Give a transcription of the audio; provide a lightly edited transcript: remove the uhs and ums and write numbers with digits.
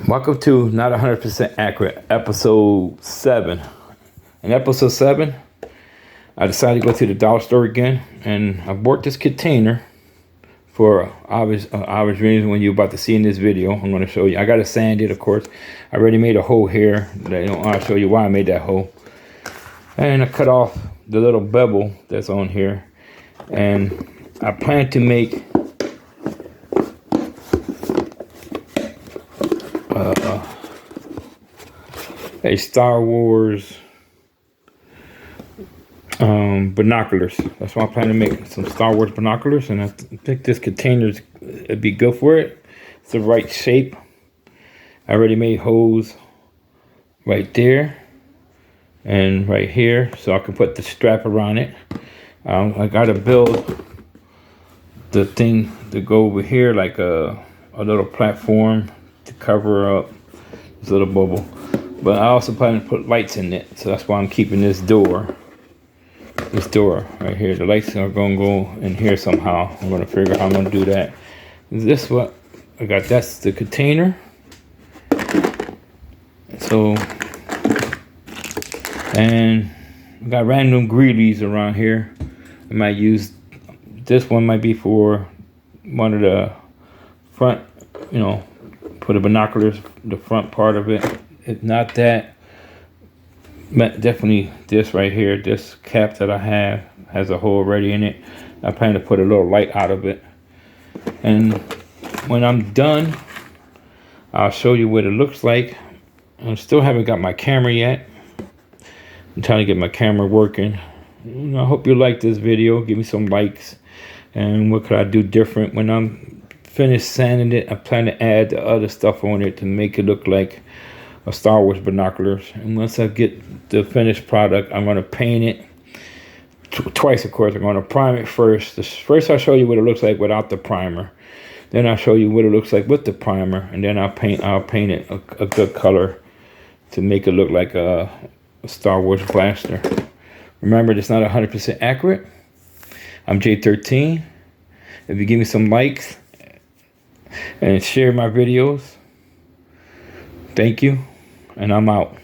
Welcome to Not 100% Accurate, episode 7. In episode 7, I decided to go to the dollar store again, and I bought this container for obvious reason when you're about to see in this video. I'm going to show you. I got to sand it, of course. I already made a hole here. I'll show you why I made that hole. And I cut off the little bevel that's on here. And I plan to make a Star Wars binoculars. That's why I plan to make some Star Wars binoculars, and I think this container would be good for it. It's the right shape. I already made holes right there and right here, so I can put the strap around it. I gotta build the thing to go over here, like a little platform to cover up this little bubble. But I also plan to put lights in it, so that's why I'm keeping this door right here. The lights are gonna go in here somehow. I'm gonna figure out how I'm gonna do that. This what I got. That's the container. So, and I got random greelies around here. I might use this one. Might be for one of the front, for the binoculars, the front part of it. If not that, definitely this right here, this cap that I have has a hole already in it. I plan to put a little light out of it. And when I'm done, I'll show you what it looks like. I still haven't got my camera yet. I'm trying to get my camera working. I hope you like this video. Give me some likes. And what could I do different? When I'm finished sanding it, I plan to add the other stuff on it to make it look like a Star Wars binoculars. And once I get the finished product, I'm going to paint it twice, of course. I'm going to prime it first. First I'll show you what it looks like without the primer. Then I'll show you what it looks like with the primer, and then I'll paint it a good color to make it look like a Star Wars blaster. Remember, it's not 100% accurate. I'm J13. If you give me some likes and share my videos, thank you. And I'm out.